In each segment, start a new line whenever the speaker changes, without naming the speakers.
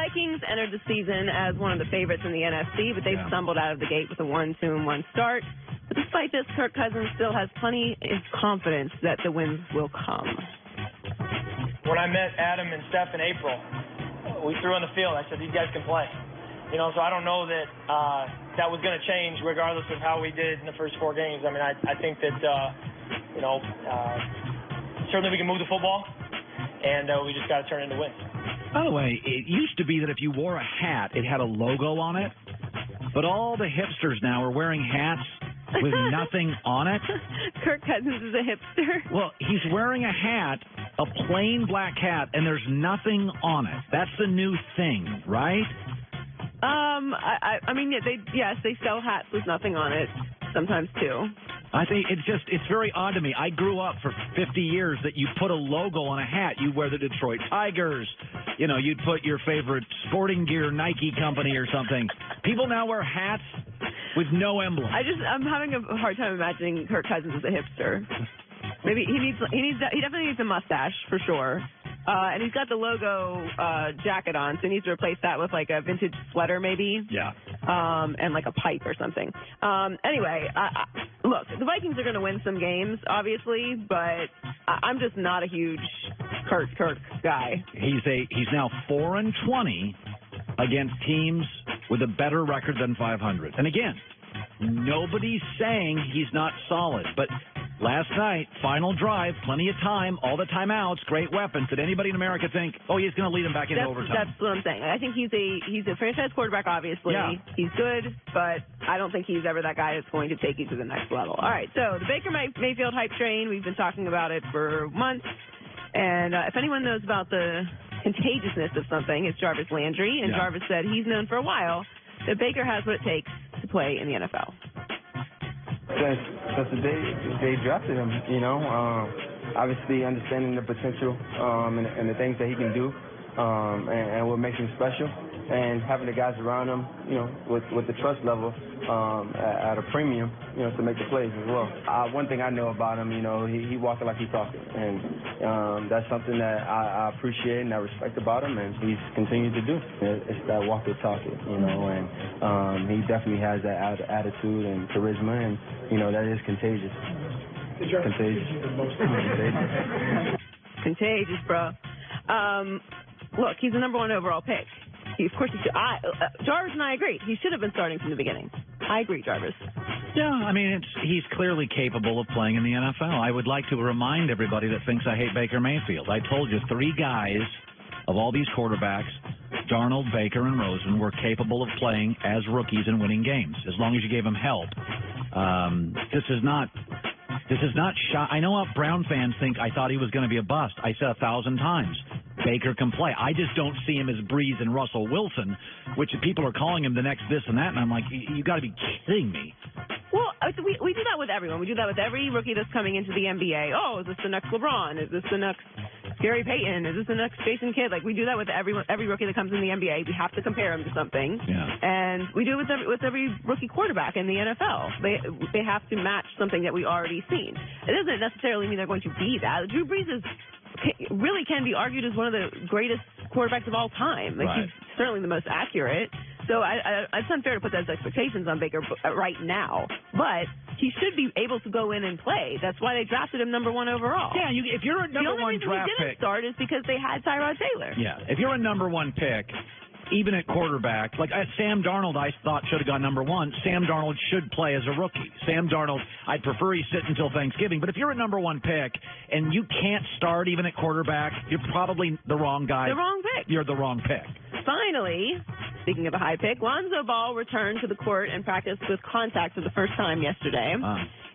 Vikings entered the season as one of the favorites in the NFC, but they've stumbled out of the gate with a 1-2-1 start. But despite this, Kirk Cousins still has plenty of confidence that the wins will come.
When I met Adam and Steph in April, we threw on the field. I said, these guys can play. You know, so I don't know that that was going to change regardless of how we did in the first 4 games. I mean, I think that, certainly we can move the football, and we just got to turn it into wins.
By the way, it used to be that if you wore a hat, it had a logo on it, but all the hipsters now are wearing hats with nothing on it.
Kirk Cousins is a hipster.
Well, he's wearing a hat, a plain black hat, and there's nothing on it. That's the new thing, right?
I mean, they sell hats with nothing on it sometimes too.
I think it's very odd to me. I grew up for 50 years that you put a logo on a hat. You wear the Detroit Tigers. You know, you'd put your favorite sporting gear Nike company or something. People now wear hats with no emblem.
I'm having a hard time imagining Kirk Cousins as a hipster. Maybe he definitely needs a mustache for sure. And he's got the logo jacket on, so he needs to replace that with like a vintage sweater maybe.
Yeah.
And like a pipe or something. Anyway, look, the Vikings are going to win some games, obviously, but I'm just not a huge Kirk guy.
He's now 4-20 against teams with a better record than 500. And again, nobody's saying he's not solid, but last night, final drive, plenty of time, all the timeouts, great weapons. Did anybody in America think, oh, he's going to lead him back into overtime?
That's what I'm saying. I think he's a franchise quarterback, obviously.
Yeah.
He's good, but I don't think he's ever that guy that's going to take you to the next level. All right, so the Baker Mayfield hype train, we've been talking about it for months. And if anyone knows about the contagiousness of something, it's Jarvis Landry. And Jarvis said he's known for a while that Baker has what it takes to play in the NFL.
Since the day they drafted him, obviously understanding the potential and the things that he can do and what makes him special, and having the guys around him, with the trust level at a premium, to make the plays as well. One thing I know about him, he walking like he's talking, and that's something that I appreciate and I respect about him, and he's continued to do. It's that walk the talk, and he definitely has that attitude and charisma, and that is contagious.
Contagious, bro. Look, he's the number 1 overall pick. Jarvis and I agree. He should have been starting from the beginning. I agree, Jarvis.
Yeah, I mean, he's clearly capable of playing in the NFL. I would like to remind everybody that thinks I hate Baker Mayfield. I told you 3 guys of all these quarterbacks, Darnold, Baker, and Rosen, were capable of playing as rookies and winning games, as long as you gave them help. This is not I know what Brown fans think. I thought he was going to be a bust. I said 1,000 times. Baker can play. I just don't see him as Breeze and Russell Wilson, which people are calling him the next this and that, and I'm like, you got to be kidding me.
Well, we do that with everyone. We do that with every rookie that's coming into the NBA. Oh, is this the next LeBron? Is this the next Gary Payton? Is this the next Jason Kidd? Like, we do that with every rookie that comes in the NBA. We have to compare him to something.
Yeah.
And we do it with every rookie quarterback in the NFL. They have to match something that we already seen. It doesn't necessarily mean they're going to be that. Drew Brees really can be argued as one of the greatest quarterbacks of all time. Like, he's certainly the most accurate. So it's unfair to put those expectations on Baker right now. But he should be able to go in and play. That's why they drafted him number 1 overall.
Yeah, if you're a number 1 draft pick.
The only reason he didn't start is because they had Tyrod Taylor.
Yeah, if you're a number 1 pick, even at quarterback, like Sam Darnold, I thought should have gone number 1. Sam Darnold should play as a rookie. Sam Darnold, I'd prefer he sit until Thanksgiving. But if you're a number 1 pick and you can't start even at quarterback, you're probably the wrong guy.
The wrong pick.
You're the wrong pick.
Finally, speaking of a high pick, Lonzo Ball returned to the court and practiced with contact for the first time yesterday.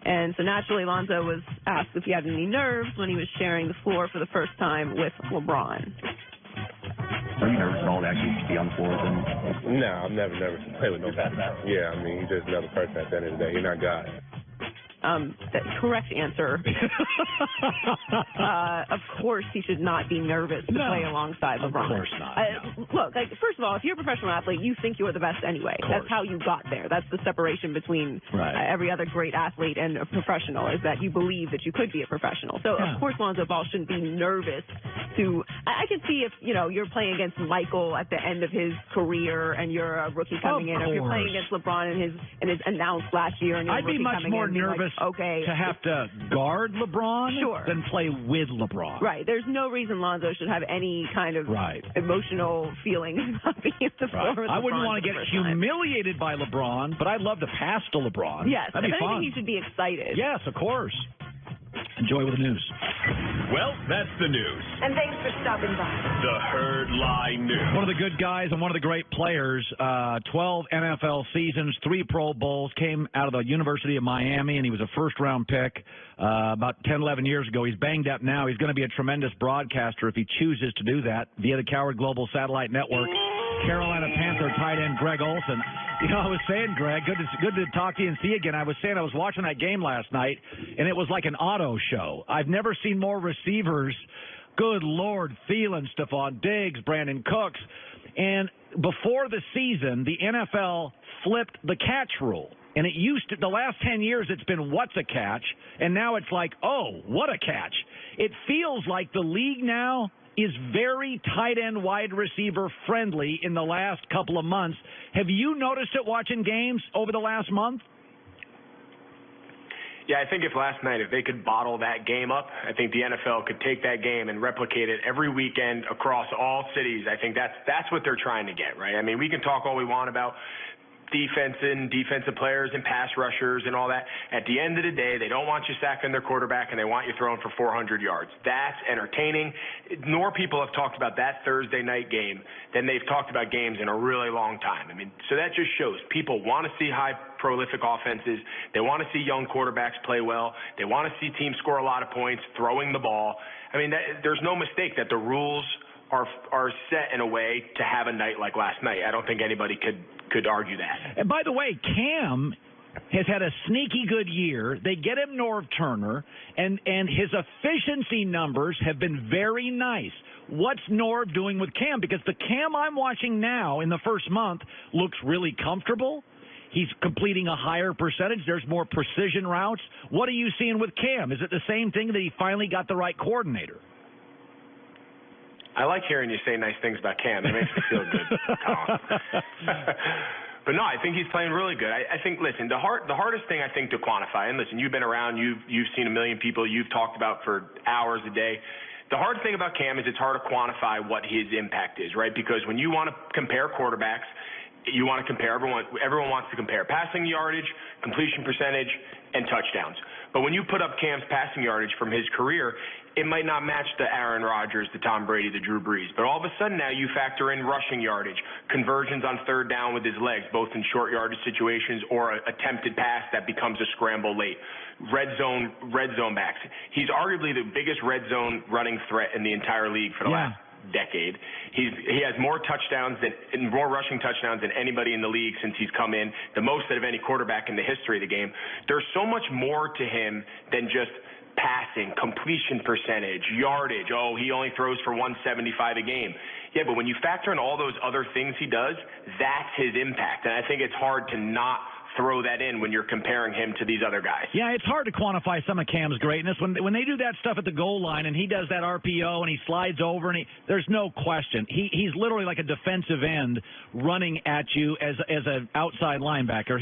And so naturally, Lonzo was asked if he had any nerves when he was sharing the floor for the first time with LeBron.
Are you nervous at all to actually be on the floor with him?
No, I'm never nervous to play with nobody. Yeah, I mean, he's just another person at the end of the day. He's not God.
The correct answer. Of course, he should not be nervous to play alongside LeBron.
Of course not.
Look, first of all, if you're a professional athlete, you think you're the best anyway. That's how you got there. That's the separation between every other great athlete and a professional, is that you believe that you could be a professional. So, of course, Lonzo Ball shouldn't be nervous to. I can see if, you're playing against Michael at the end of his career and you're a rookie coming in, or if you're playing against LeBron and his announced last year and you're
I'd be much more nervous to have to guard LeBron than play with LeBron.
Right. There's no reason Lonzo should have any kind of emotional feelings about being at the floor with LeBron.
I wouldn't want to get humiliated by LeBron, but I'd love to pass to LeBron.
Yes.
That'd be fun.
I think he should be excited.
Yes, of course. Enjoy with the news.
Well, that's the news.
And thanks for stopping by.
The Herd Lie News.
One of the good guys and one of the great players, 12 NFL seasons, 3 Pro Bowls, came out of the University of Miami, and he was a first-round pick about 10, 11 years ago. He's banged up now. He's going to be a tremendous broadcaster if he chooses to do that via the Coward Global Satellite Network. Carolina Panther tight end Greg Olsen. I was saying, Greg, good to talk to you and see you again. I was saying I was watching that game last night, and it was like an auto show. I've never seen more receivers. Good Lord, Thielen, Stephon Diggs, Brandon Cooks. And before the season, the NFL flipped the catch rule. And it used to, the last 10 years, it's been what's a catch, and now it's like, oh, what a catch. It feels like the league now is very tight end wide receiver friendly in the last couple of months. Have you noticed it watching games over the last month?
Yeah, I think if they could bottle that game up, I think the NFL could take that game and replicate it every weekend across all cities. I think that's what they're trying to get, right? I mean, we can talk all we want about defense and defensive players and pass rushers and all that. At the end of the day, they don't want you sacking their quarterback, and they want you throwing for 400 yards. That's entertaining. More people have talked about that Thursday night game than they've talked about games in a really long time. I mean, so that just shows people want to see high prolific offenses. They want to see young quarterbacks play well. They want to see teams score a lot of points throwing the ball. I mean, there's no mistake that the rules are set in a way to have a night like last night. I don't think anybody could argue that.
And by the way, Cam has had a sneaky good year. They get him Norv Turner, and his efficiency numbers have been very nice. What's Norv doing with Cam? Because the Cam I'm watching now in the first month looks really comfortable. He's completing a higher percentage. There's more precision routes. What are you seeing with Cam? Is it the same thing that he finally got the right coordinator?
I like hearing you say nice things about Cam. It makes me feel good. But no, I think he's playing really good. I think, listen, the hardest thing I think to quantify, and listen, you've been around, you've seen a million people, you've talked about for hours a day. The hard thing about Cam is it's hard to quantify what his impact is, right? Because when you want to compare quarterbacks, you want to compare everyone wants to compare passing yardage, completion percentage, and touchdowns. But when you put up Cam's passing yardage from his career, it might not match the Aaron Rodgers, the Tom Brady, the Drew Brees. But all of a sudden now you factor in rushing yardage, conversions on third down with his legs, both in short yardage situations or an attempted pass that becomes a scramble late. Red zone backs. He's arguably the biggest red zone running threat in the entire league for the last decade. He has more rushing touchdowns than anybody in the league since he's come in, the most out of any quarterback in the history of the game. There's so much more to him than just passing, completion percentage, yardage. Oh, he only throws for 175 a game. Yeah, but when you factor in all those other things he does, that's his impact. And I think it's hard to not throw that in when you're comparing him to these other guys.
Yeah, it's hard to quantify some of Cam's greatness. When they do that stuff at the goal line and he does that RPO and he slides over and there's no question. He's literally like a defensive end running at you as an outside linebacker.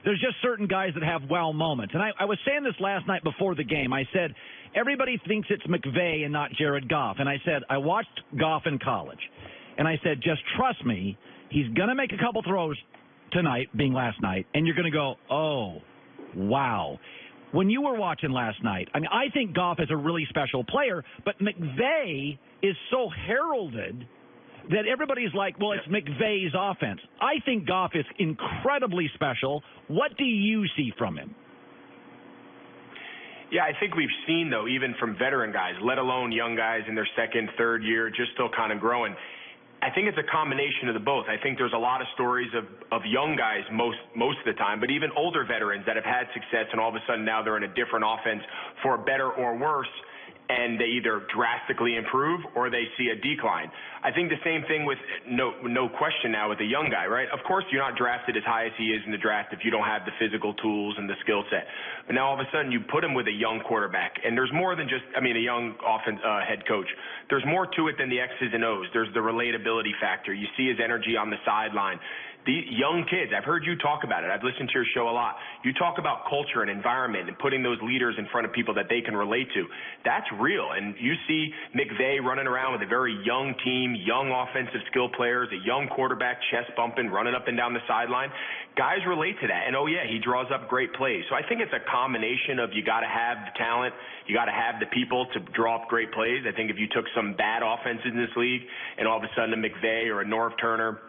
There's just certain guys that have wow moments. And I was saying this last night before the game. I said, everybody thinks it's McVay and not Jared Goff. And I said, I watched Goff in college. And I said, just trust me, he's going to make a couple throws tonight, being last night, and you're going to go, oh, wow. When you were watching last night, I mean, I think Goff is a really special player, but McVay is so heralded that everybody's like, well, it's McVay's offense. I think Goff is incredibly special. What do you see from him?
Yeah, I think we've seen, though, even from veteran guys, let alone young guys in their second, third year, just still kind of growing, I think it's a combination of the both. I think there's a lot of stories of young guys most of the time, but even older veterans that have had success and all of a sudden now they're in a different offense for better or worse, and they either drastically improve or they see a decline. I think the same thing with no question now with a young guy, right? Of course, you're not drafted as high as he is in the draft if you don't have the physical tools and the skill set. But now all of a sudden you put him with a young quarterback, and there's more than just, a young head coach. There's more to it than the X's and O's. There's the relatability factor. You see his energy on the sideline. These young kids, I've heard you talk about it. I've listened to your show a lot. You talk about culture and environment and putting those leaders in front of people that they can relate to. That's real. And you see McVay running around with a very young team, young offensive skill players, a young quarterback, chest bumping, running up and down the sideline. Guys relate to that. And, oh, yeah, he draws up great plays. So I think it's a combination of you got to have the talent, you got to have the people to draw up great plays. I think if you took some bad offenses in this league and all of a sudden a McVay or a Norv Turner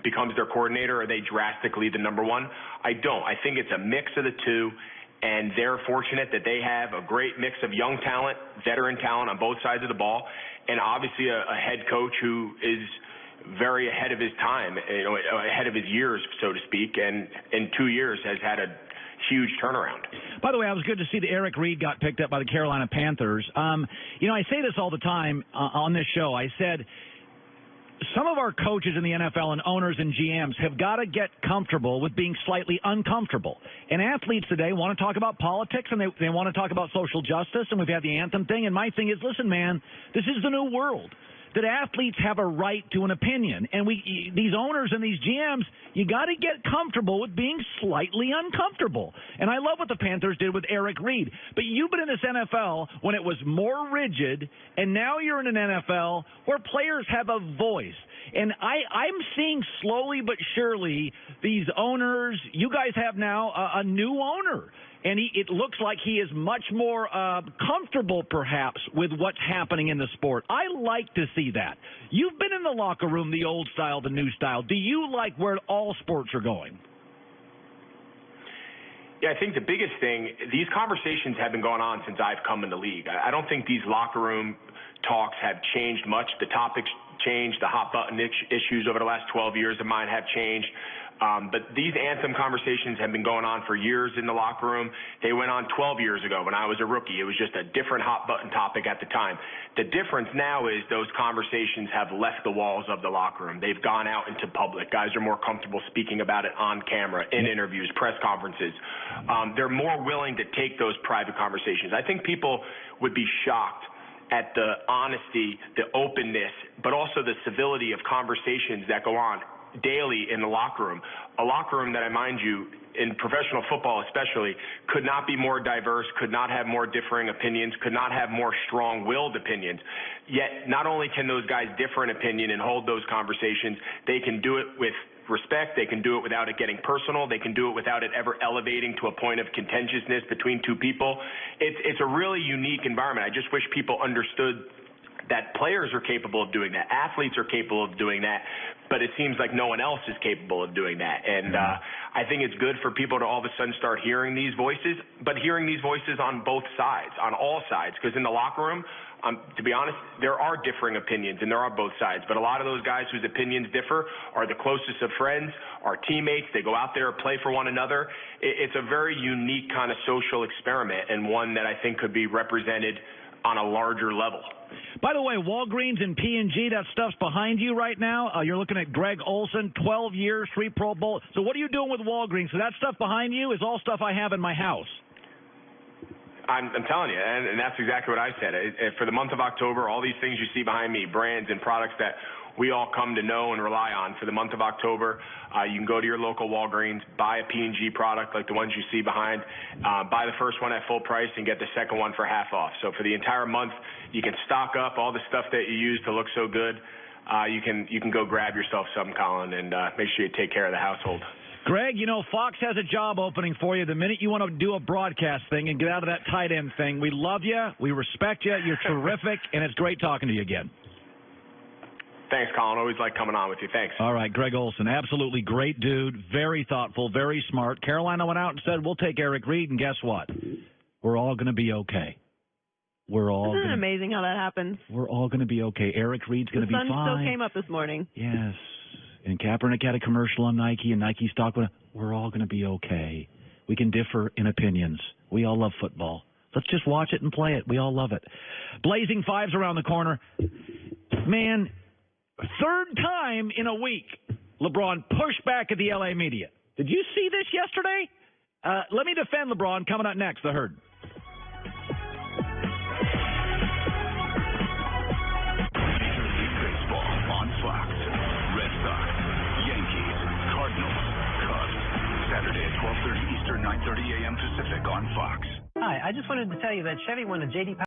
becomes their coordinator, are they drastically the number one? I don't. I think it's a mix of the two, and they're fortunate that they have a great mix of young talent, veteran talent on both sides of the ball, and obviously a head coach who is very ahead of his time, ahead of his years, so to speak, and in 2 years has had a huge turnaround.
By the way, I was good to see that Eric Reed got picked up by the Carolina Panthers. I say this all the time on this show. I said, some of our coaches in the NFL and owners and GMs have got to get comfortable with being slightly uncomfortable. And athletes today want to talk about politics, and they want to talk about social justice, and we've had the anthem thing. And my thing is, listen, man, this is the new world, that athletes have a right to an opinion. And these owners and these GMs, you got to get comfortable with being slightly uncomfortable. And I love what the Panthers did with Eric Reed. But you've been in this NFL when it was more rigid, and now you're in an NFL where players have a voice. And I'm seeing slowly but surely these owners, you guys have now a new owner. And it looks like he is much more comfortable, perhaps, with what's happening in the sport. I like to see that. You've been in the locker room, the old style, the new style. Do you like where all sports are going?
Yeah, I think the biggest thing, these conversations have been going on since I've come in the league. I don't think these locker room talks have changed much. The topics changed. The hot button issues over the last 12 years of mine have changed. But these anthem conversations have been going on for years in the locker room. They went on 12 years ago when I was a rookie. It was just a different hot button topic at the time. The difference now is those conversations have left the walls of the locker room. They've gone out into public. Guys are more comfortable speaking about it on camera, in interviews, press conferences. They're more willing to take those private conversations. I think people would be shocked at the honesty, the openness, but also the civility of conversations that go on daily in the locker room. A locker room that, I mind you, in professional football especially, could not be more diverse, could not have more differing opinions, could not have more strong-willed opinions. Yet, not only can those guys differ in opinion and hold those conversations, they can do it with respect, they can do it without it getting personal, they can do it without it ever elevating to a point of contentiousness between two people. It's a really unique environment. I just wish people understood that players are capable of doing that, athletes are capable of doing that, but it seems like no one else is capable of doing that. And I think it's good for people to all of a sudden start hearing these voices, but hearing these voices on both sides, on all sides, because in the locker room, to be honest, there are differing opinions, and there are both sides. But a lot of those guys whose opinions differ are the closest of friends, are teammates. They go out there, play for one another. It's a very unique kind of social experiment, and one that I think could be represented on a larger level.
By the way, Walgreens and P&G, that stuff's behind you right now. You're looking at Greg Olson, 12 years, 3 Pro Bowl. So what are you doing with Walgreens? So that stuff behind you is all stuff I have in my house.
I'm telling you, and that's exactly what I said. For the month of October, all these things you see behind me, brands and products that we all come to know and rely on. For the month of October, you can go to your local Walgreens, buy a P&G product like the ones you see behind, buy the first one at full price and get the second one for half off. So for the entire month, you can stock up all the stuff that you use to look so good. You can go grab yourself some, Colin, and make sure you take care of the household.
Greg, you know, Fox has a job opening for you the minute you want to do a broadcast thing and get out of that tight end thing. We love you. We respect you. You're terrific, and it's great talking to you again.
Thanks, Colin. Always like coming on with you. Thanks.
All right, Greg Olson, absolutely great dude, very thoughtful, very smart. Carolina went out and said, we'll take Eric Reed, and guess what? We're all going to be okay. We're all
Isn't it amazing how that happens?
We're all going to be okay. Eric Reed's going to be fine.
The sun still came up this morning.
Yes. And Kaepernick had a commercial on Nike, and Nike stock went up. We're all going to be okay. We can differ in opinions. We all love football. Let's just watch it and play it. We all love it. Blazing Fives around the corner. Man, third time in a week, LeBron pushed back at the LA media. Did you see this yesterday? Let me defend LeBron. Coming up next, the herd.
Saturday at 12:30 Eastern, 9:30 a.m. Pacific on Fox.
Hi, I just wanted to tell you that Chevy won a J.D.